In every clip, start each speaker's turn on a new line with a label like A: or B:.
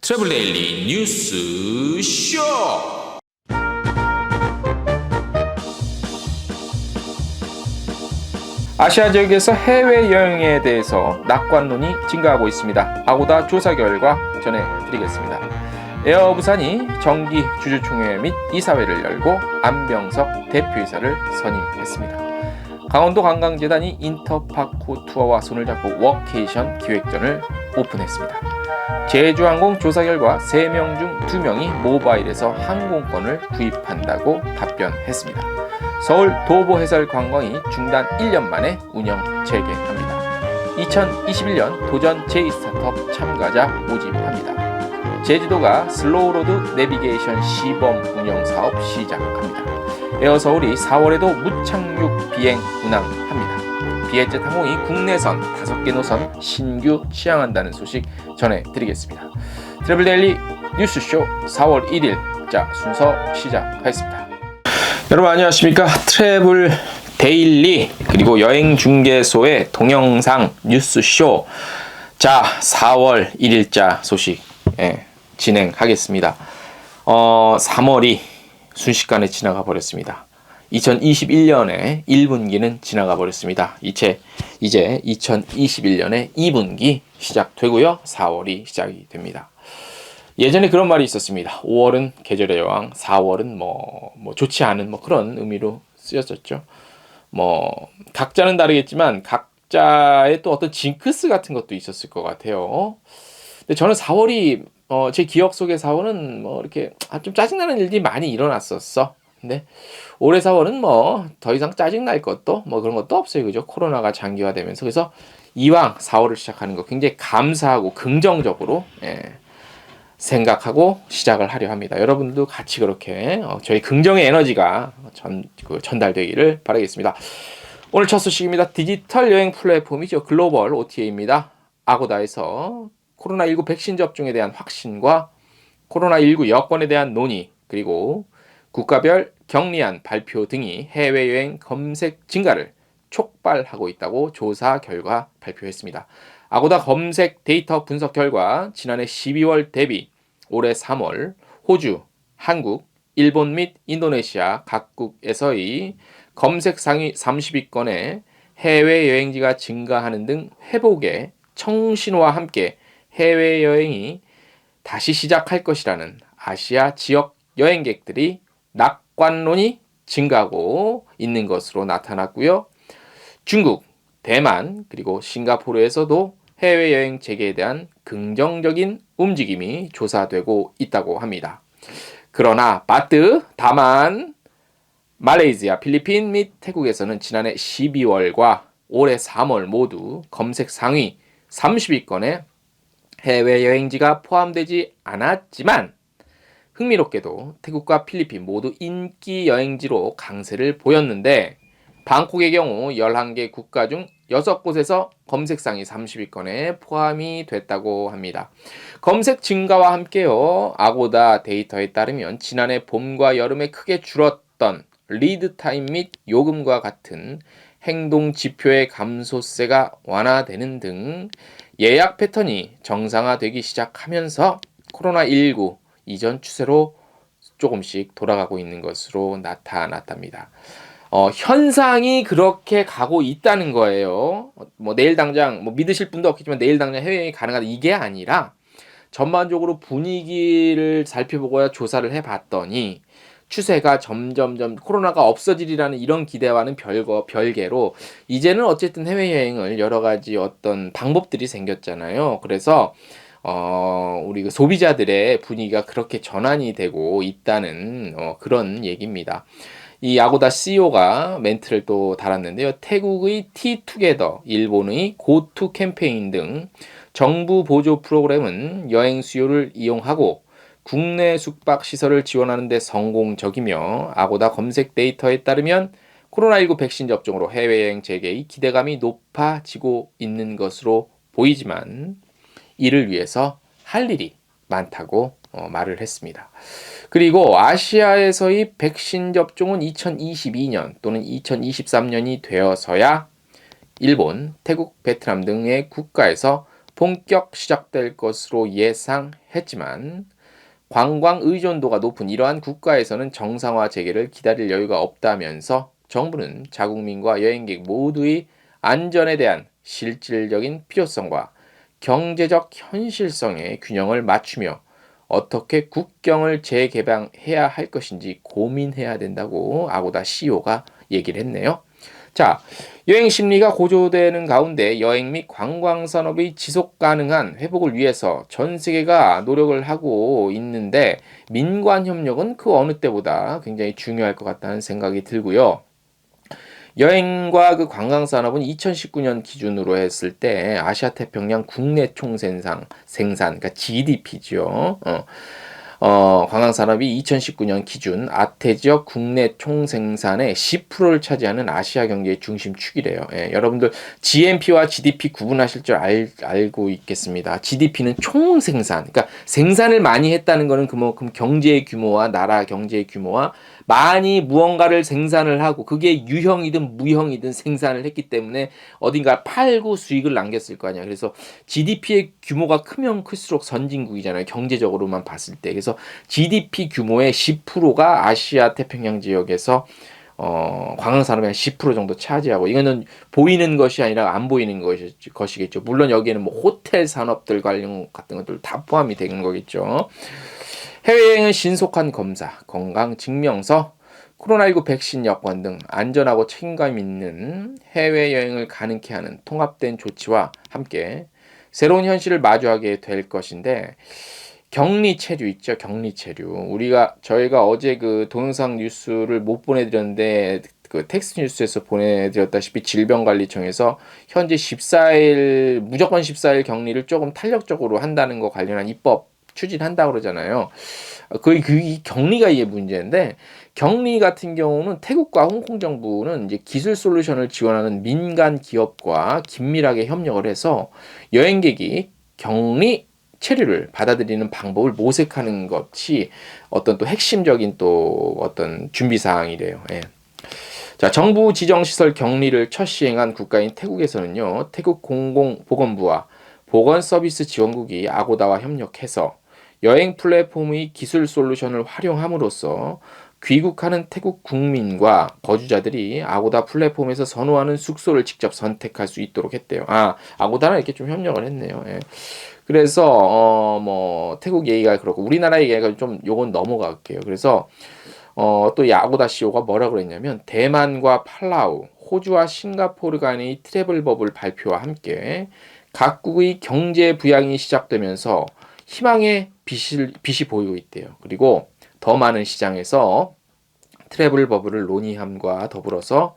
A: 트래블 데일리 뉴스 쇼.
B: 아시아 지역에서 해외여행에 대해서 낙관론이 증가하고 있습니다. 아고다 조사 결과 전해드리겠습니다. 에어부산이 정기 주주총회 및 이사회를 열고 안병석 대표이사를 선임했습니다. 강원도 관광재단이 인터파크 투어와 손을 잡고 워케이션 기획전을 오픈했습니다. 제주항공 조사 결과 3명 중 2명이 모바일에서 항공권을 구입한다고 답변했습니다. 서울 도보해설관광이 중단 1년 만에 운영 재개합니다. 2021년 도전 제2스타트업 참가자 모집합니다. 제주도가 슬로우로드 내비게이션 시범 운영 사업 시작합니다. 에어서울이 4월에도 무착륙 비행 운항합니다. 비에젯 항공이 국내선 5개 노선 신규 취항한다는 소식 전해드리겠습니다. 트래블 데일리 뉴스쇼 4월 1일 자 순서 시작하겠습니다. 여러분 안녕하십니까? 트래블 데일리 그리고 여행중개소의 동영상 뉴스쇼 자 4월 1일자 소식 진행하겠습니다. 3월이 순식간에 지나가 버렸습니다. 2021년에 1분기는 지나가 버렸습니다. 이제 2021년에 2분기 시작되고요. 4월이 시작이 됩니다. 예전에 그런 말이 있었습니다. 5월은 계절의 여왕, 4월은 뭐 좋지 않은 그런 의미로 쓰였었죠. 각자는 다르겠지만 각자의 또 어떤 징크스 같은 것도 있었을 것 같아요. 근데 저는 4월이 제 기억 속의 4월은 이렇게 좀 짜증나는 일들이 많이 일어났었어. 근데 올해 4월은 더 이상 짜증날 것도 그런 것도 없어요. 그죠? 코로나가 장기화되면서. 그래서 이왕 4월을 시작하는 거 굉장히 감사하고 긍정적으로 생각하고 시작을 하려 합니다. 여러분들도 같이 그렇게 저희 긍정의 에너지가 전달되기를 바라겠습니다. 오늘 첫 소식입니다. 디지털 여행 플랫폼이죠. 글로벌 OTA입니다. 아고다에서 코로나19 백신 접종에 대한 확신과 코로나19 여권에 대한 논의 그리고 국가별 격리안 발표 등이 해외여행 검색 증가를 촉발하고 있다고 조사 결과 발표했습니다. 아고다 검색 데이터 분석 결과 지난해 12월 대비 올해 3월 호주, 한국, 일본 및 인도네시아 각국에서의 검색 상위 30위권의 해외여행지가 증가하는 등 회복의 청신호와 함께 해외여행이 다시 시작할 것이라는 아시아 지역 여행객들이 낙관론이 증가하고 있는 것으로 나타났고요. 중국, 대만 그리고 싱가포르에서도 해외여행 재개에 대한 긍정적인 움직임이 조사되고 있다고 합니다. 그러나 다만 말레이시아, 필리핀 및 태국에서는 지난해 12월과 올해 3월 모두 검색 상위 30위권에 해외여행지가 포함되지 않았지만 흥미롭게도 태국과 필리핀 모두 인기 여행지로 강세를 보였는데 방콕의 경우 11개 국가 중 6곳에서 검색 상위 30위권에 포함이 됐다고 합니다. 검색 증가와 함께요. 아고다 데이터에 따르면 지난해 봄과 여름에 크게 줄었던 리드 타임 및 요금과 같은 행동 지표의 감소세가 완화되는 등 예약 패턴이 정상화되기 시작하면서 코로나19 이전 추세로 조금씩 돌아가고 있는 것으로 나타났답니다. 현상이 그렇게 가고 있다는 거예요. 내일 당장 믿으실 분도 없겠지만 내일 당장 해외여행이 가능하다 이게 아니라 전반적으로 분위기를 살펴보고야 조사를 해봤더니 추세가 점점점 코로나가 없어지리라는 이런 기대와는 별개로 이제는 어쨌든 해외여행을 여러 가지 어떤 방법들이 생겼잖아요. 그래서 우리 소비자들의 분위기가 그렇게 전환이 되고 있다는 그런 얘기입니다. 이 아고다 CEO가 멘트를 또 달았는데요. 태국의 티투게더, 일본의 고투 캠페인 등 정부 보조 프로그램은 여행 수요를 이용하고 국내 숙박 시설을 지원하는 데 성공적이며 아고다 검색 데이터에 따르면 코로나19 백신 접종으로 해외여행 재개의 기대감이 높아지고 있는 것으로 보이지만 이를 위해서 할 일이 많다고 말을 했습니다. 그리고 아시아에서의 백신 접종은 2022년 또는 2023년이 되어서야 일본, 태국, 베트남 등의 국가에서 본격 시작될 것으로 예상했지만 관광 의존도가 높은 이러한 국가에서는 정상화 재개를 기다릴 여유가 없다면서 정부는 자국민과 여행객 모두의 안전에 대한 실질적인 필요성과 경제적 현실성의 균형을 맞추며 어떻게 국경을 재개방해야 할 것인지 고민해야 된다고 아고다 CEO가 얘기를 했네요. 자, 여행 심리가 고조되는 가운데 여행 및 관광 산업의 지속 가능한 회복을 위해서 전 세계가 노력을 하고 있는데 민관 협력은 그 어느 때보다 굉장히 중요할 것 같다는 생각이 들고요. 여행과 그 관광 산업은 2019년 기준으로 했을 때 아시아 태평양 국내 총생산 그러니까 GDP죠. 관광산업이 2019년 기준 아태 지역 국내 총생산의 10%를 차지하는 아시아 경제의 중심축이래요. 예, 여러분들 GNP와 GDP 구분하실 줄 알고 있겠습니다. GDP는 총생산, 그러니까 생산을 많이 했다는 것은 그만큼 경제의 규모와 나라 경제의 규모와 많이 무언가를 생산을 하고 그게 유형이든 무형이든 생산을 했기 때문에 어딘가 팔고 수익을 남겼을 거 아니야. 그래서 GDP의 규모가 크면 클수록 선진국이잖아요. 경제적으로만 봤을 때. 그래서 GDP 규모의 10%가 아시아 태평양 지역에서 관광산업의 한 10% 정도 차지하고 이거는 보이는 것이 아니라 안 보이는 것이겠죠. 물론 여기에는 뭐 호텔 산업들 관련 같은 것들 다 포함이 되는 거겠죠. 해외여행은 신속한 검사, 건강 증명서, 코로나19 백신 여권 등 안전하고 책임감 있는 해외여행을 가능케 하는 통합된 조치와 함께 새로운 현실을 마주하게 될 것인데 격리 체류 있죠. 격리 체류. 저희가 어제 그 동영상 뉴스를 못 보내드렸는데 그 텍스트 뉴스에서 보내드렸다시피 질병관리청에서 현재 14일 무조건 14일 격리를 조금 탄력적으로 한다는 거 관련한 입법 추진한다고 그러잖아요. 이 격리가 이게 문제인데 격리 같은 경우는 태국과 홍콩 정부는 이제 기술 솔루션을 지원하는 민간 기업과 긴밀하게 협력을 해서 여행객이 격리 체류를 받아들이는 방법을 모색하는 것이 어떤 또 핵심적인 또 어떤 준비 사항이래요. 예. 자, 정부 지정 시설 격리를 첫 시행한 국가인 태국에서는요. 태국 공공보건부와 보건서비스 지원국이 아고다와 협력해서 여행 플랫폼의 기술 솔루션을 활용함으로써 귀국하는 태국 국민과 거주자들이 아고다 플랫폼에서 선호하는 숙소를 직접 선택할 수 있도록 했대요. 아고다랑 이렇게 좀 협력을 했네요. 예. 그래서 뭐 태국 얘기가 그렇고 우리나라 얘기가 좀 요건 넘어갈게요. 그래서 또 이 아고다 CEO가 뭐라 그랬냐면 대만과 팔라우, 호주와 싱가포르 간의 트래블 버블 발표와 함께 각국의 경제 부양이 시작되면서 희망의 빛이 보이고 있대요. 그리고 더 많은 시장에서 트래블 버블을 논의함과 더불어서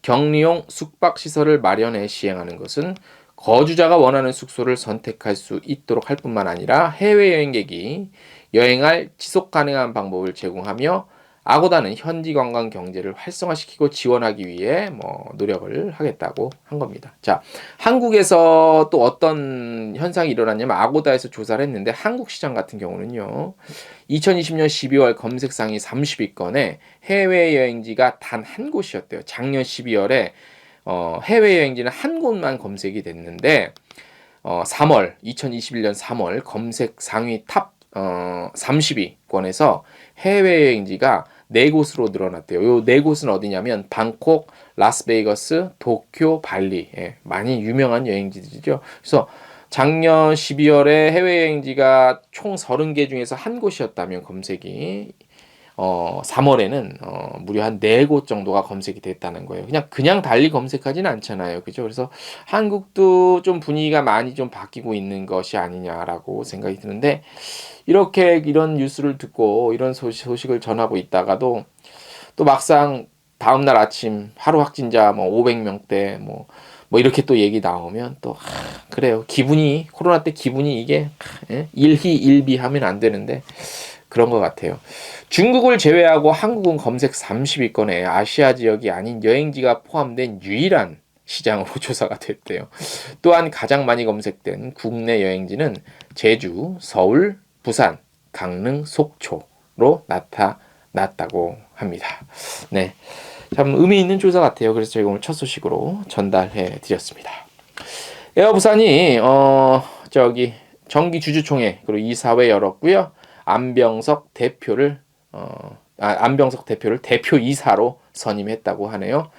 B: 격리용 숙박시설을 마련해 시행하는 것은 거주자가 원하는 숙소를 선택할 수 있도록 할 뿐만 아니라 해외여행객이 여행할 지속 가능한 방법을 제공하며 아고다는 현지 관광 경제를 활성화시키고 지원하기 위해 노력을 하겠다고 한 겁니다. 자, 한국에서 또 어떤 현상이 일어났냐면 아고다에서 조사를 했는데 한국 시장 같은 경우는요. 2020년 12월 검색 상위 30위권에 해외여행지가 단 한 곳이었대요. 작년 12월에 해외여행지는 한 곳만 검색이 됐는데 2021년 3월 검색 상위 탑 30위권에서 해외여행지가 4곳으로 늘어났대요. 요 4곳은 어디냐면 방콕, 라스베이거스, 도쿄, 발리. 예, 많이 유명한 여행지들이죠. 그래서 작년 12월에 해외여행지가 총 30개 중에서 한 곳이었다면 검색이 3월에는 무려 한 4곳 정도가 검색이 됐다는 거예요. 그냥 달리 검색하지는 않잖아요. 그죠? 그래서 한국도 좀 분위기가 많이 좀 바뀌고 있는 것이 아니냐라고 생각이 드는데 이런 뉴스를 듣고 이런 소식을 전하고 있다가도 또 막상 다음날 아침 하루 확진자 500명대 뭐 이렇게 또 얘기 나오면 또 그래요. 코로나 때 기분이 이게 일희일비하면 안 되는데 그런 것 같아요. 중국을 제외하고 한국은 검색 30위권에 아시아 지역이 아닌 여행지가 포함된 유일한 시장으로 조사가 됐대요. 또한 가장 많이 검색된 국내 여행지는 제주, 서울, 부산, 강릉, 속초로 나타났다고 합니다. 네, 참 의미 있는 조사 같아요. 그래서 저희가 오늘 첫 소식으로 전달해 드렸습니다. 에어부산이 정기 주주총회 그리고 이사회 열었고요. 안병석 대표를 대표이사로 선임했다고 하네요.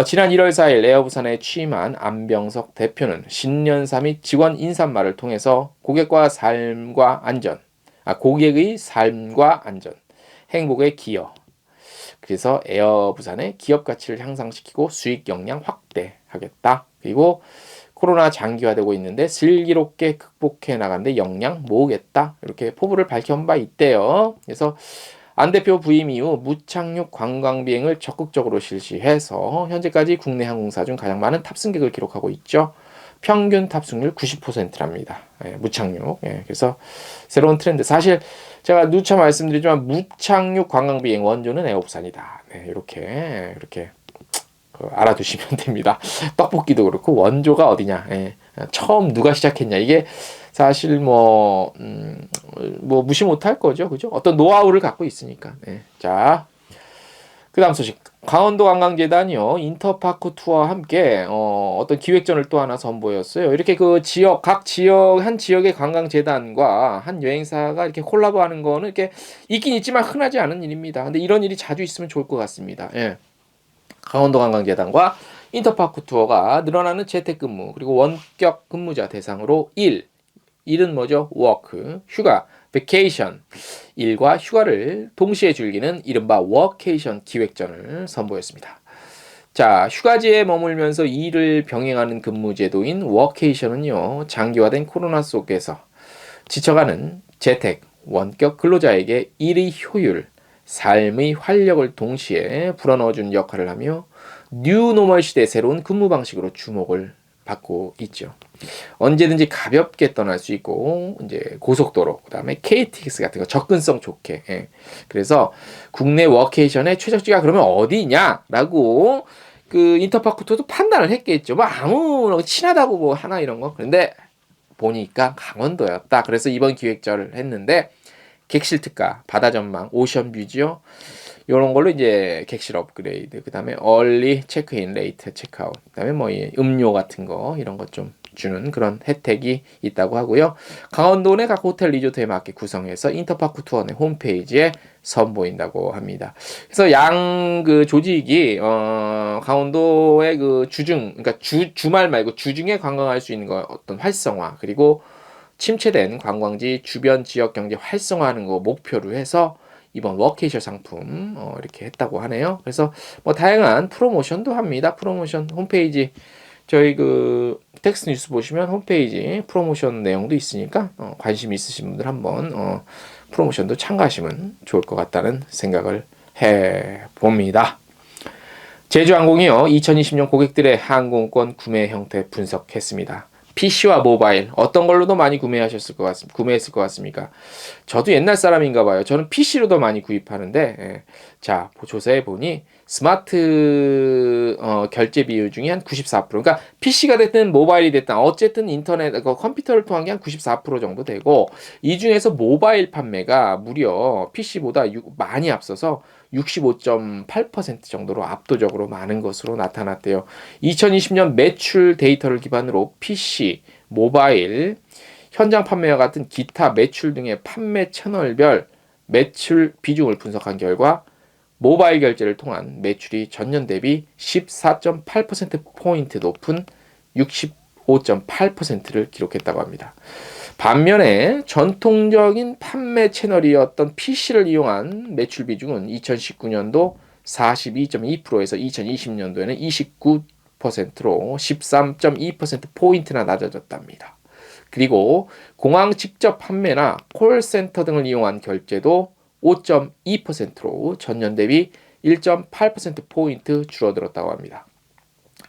B: 지난 1월 4일 에어부산에 취임한 안병석 대표는 신년사 및 직원 인사말을 통해서 고객의 삶과 안전, 행복에 기여. 그래서 에어부산의 기업 가치를 향상시키고 수익 역량 확대하겠다. 그리고 코로나 장기화되고 있는데 슬기롭게 극복해 나가는데 역량 모으겠다. 이렇게 포부를 밝혀온 바 있대요. 그래서 안 대표 부임 이후 무착륙 관광 비행을 적극적으로 실시해서 현재까지 국내 항공사 중 가장 많은 탑승객을 기록하고 있죠. 평균 탑승률 90%랍니다. 무착륙. 그래서 새로운 트렌드. 사실 제가 누차 말씀드리지만 무착륙 관광 비행 원조는 에어부산이다. 이렇게 알아두시면 됩니다. 떡볶이도 그렇고 원조가 어디냐. 처음 누가 시작했냐. 이게 사실 뭐 무시 못할 거죠. 그죠? 어떤 노하우를 갖고 있으니까. 자, 그 다음 소식. 강원도 관광재단이요. 인터파크 투어와 함께 어떤 기획전을 또 하나 선보였어요. 이렇게 각 지역, 한 지역의 관광재단과 한 여행사가 이렇게 콜라보하는 거는 이렇게 있긴 있지만 흔하지 않은 일입니다. 근데 이런 일이 자주 있으면 좋을 것 같습니다. 강원도 관광재단과 인터파크 투어가 늘어나는 재택근무 그리고 원격 근무자 대상으로 일은 뭐죠? 워크, 휴가, 베케이션, 일과 휴가를 동시에 즐기는 이른바 워케이션 기획전을 선보였습니다. 자, 휴가지에 머물면서 일을 병행하는 근무제도인 워케이션은요, 장기화된 코로나 속에서 지쳐가는 재택, 원격 근로자에게 일의 효율, 삶의 활력을 동시에 불어넣어준 역할을 하며 뉴노멀 시대의 새로운 근무 방식으로 주목을 받고 있죠. 언제든지 가볍게 떠날 수 있고 이제 고속도로 그다음에 KTX 같은 거 접근성 좋게. 그래서 국내 워케이션의 최적지가 그러면 어디냐라고 그 인터파크 투어도 판단을 했겠죠. 뭐 아무 친하다고 뭐 하나 이런 거. 그런데 보니까 강원도였다. 그래서 이번 기획전을 했는데 객실 특가, 바다 전망, 오션 뷰지요. 이런 걸로 이제 객실 업그레이드, 그다음에 얼리 체크인, 레이트 체크아웃, 그다음에 뭐 음료 같은 거 이런 것 좀 주는 그런 혜택이 있다고 하고요. 강원도 내 각 호텔 리조트에 맞게 구성해서 인터파크 투어 내 홈페이지에 선보인다고 합니다. 그래서 그 조직이 강원도의 그 그러니까 주말 말고 주중에 관광할 수 있는 거 어떤 활성화 그리고 침체된 관광지 주변 지역 경제 활성화하는 거 목표로 해서 이번 워케이션 상품 이렇게 했다고 하네요. 그래서 뭐 다양한 프로모션도 합니다. 프로모션 홈페이지 저희 그 텍스트 뉴스 보시면 홈페이지 프로모션 내용도 있으니까 관심 있으신 분들 한번 프로모션도 참가하시면 좋을 것 같다는 생각을 해 봅니다. 제주항공이요 2020년 고객들의 항공권 구매 형태 분석했습니다. PC와 모바일 어떤 걸로도 많이 구매했을 것 같습니까? 저도 옛날 사람인가 봐요. 저는 PC로도 많이 구입하는데 자 조사해 보니 스마트 결제 비율 중에 한 94%. 그러니까 PC가 됐든 모바일이 됐든 어쨌든 인터넷 컴퓨터를 통한 게 한 94% 정도 되고 이 중에서 모바일 판매가 무려 PC보다 많이 앞서서 65.8% 정도로 압도적으로 많은 것으로 나타났대요. 2020년 매출 데이터를 기반으로 PC, 모바일, 현장 판매와 같은 기타 매출 등의 판매 채널별 매출 비중을 분석한 결과 모바일 결제를 통한 매출이 전년 대비 14.8%포인트 높은 65.8%를 기록했다고 합니다. 반면에 전통적인 판매 채널이었던 PC를 이용한 매출 비중은 2019년도 42.2%에서 2020년도에는 29%로 13.2%포인트나 낮아졌답니다. 그리고 공항 직접 판매나 콜센터 등을 이용한 결제도 5.2%로 전년 대비 1.8%포인트 줄어들었다고 합니다.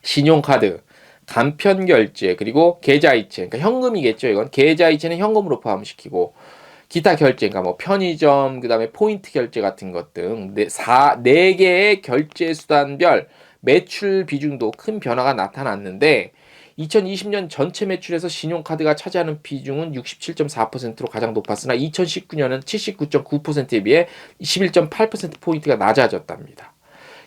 B: 신용카드, 간편결제, 그리고 계좌이체, 그러니까 현금이겠죠. 이건 계좌이체는 현금으로 포함시키고 기타 결제, 그러니까 뭐 편의점, 그 다음에 포인트 결제 같은 것 등 4개의 결제 수단별 매출 비중도 큰 변화가 나타났는데 2020년 전체 매출에서 신용카드가 차지하는 비중은 67.4%로 가장 높았으나 2019년은 79.9%에 비해 21.8%포인트가 낮아졌답니다.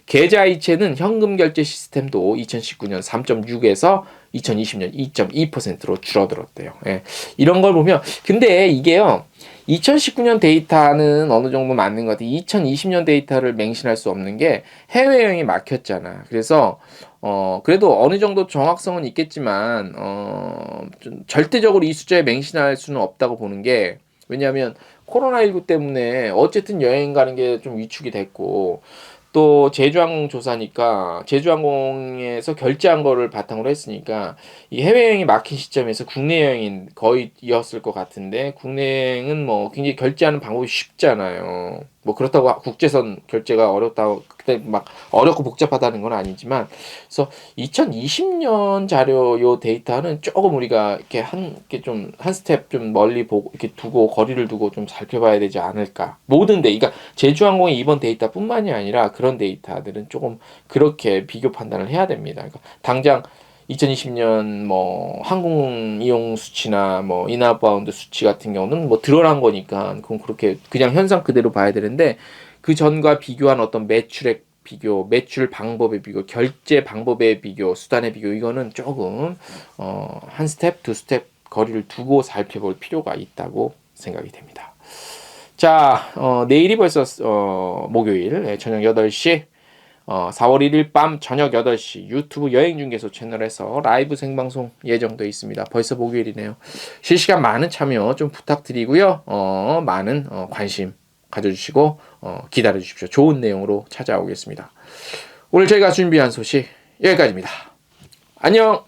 B: 계좌이체는 현금 결제 시스템도 2019년 3.6에서 2020년 2.2%로 줄어들었대요. 예. 이런 걸 보면 근데 이게요. 2019년 데이터는 어느 정도 맞는 것 같아요. 2020년 데이터를 맹신할 수 없는 게 해외여행이 막혔잖아. 그래서 그래도 어느 정도 정확성은 있겠지만 좀 절대적으로 이 숫자에 맹신할 수는 없다고 보는 게 왜냐하면 코로나19 때문에 어쨌든 여행 가는 게 좀 위축이 됐고 또 제주항공 조사니까 제주항공에서 결제한 거를 바탕으로 했으니까 이 해외여행이 막힌 시점에서 국내 여행인 거의 이었을 것 같은데 국내 여행은 뭐 굉장히 결제하는 방법이 쉽잖아요. 뭐 그렇다고 국제선 결제가 어렵다고 그때 막 어렵고 복잡하다는 건 아니지만 그래서 2020년 자료 요 데이터는 조금 우리가 이렇게 좀 한 스텝 좀 멀리 보고 이렇게 두고 거리를 두고 좀 살펴봐야 되지 않을까. 모든 그러니까 제주항공의 이번 데이터뿐만이 아니라 그런 데이터들은 조금 그렇게 비교 판단을 해야 됩니다. 그러니까 당장 2020년 뭐 항공 이용 수치나 뭐 인아웃바운드 수치 같은 경우는 뭐 드러난 거니까 그건 그렇게 그냥 현상 그대로 봐야 되는데 그 전과 비교한 어떤 매출액 비교, 매출 방법의 비교, 결제 방법의 비교, 수단의 비교 이거는 조금 한 스텝, 두 스텝 거리를 두고 살펴볼 필요가 있다고 생각이 됩니다. 자, 내일이 벌써 목요일 저녁 8시 4월 1일 밤 저녁 8시 유튜브 여행중개소 채널에서 라이브 생방송 예정되어 있습니다. 벌써 목요일이네요. 실시간 많은 참여 좀 부탁드리고요. 많은 관심 가져주시고 기다려주십시오. 좋은 내용으로 찾아오겠습니다. 오늘 저희가 준비한 소식 여기까지입니다. 안녕.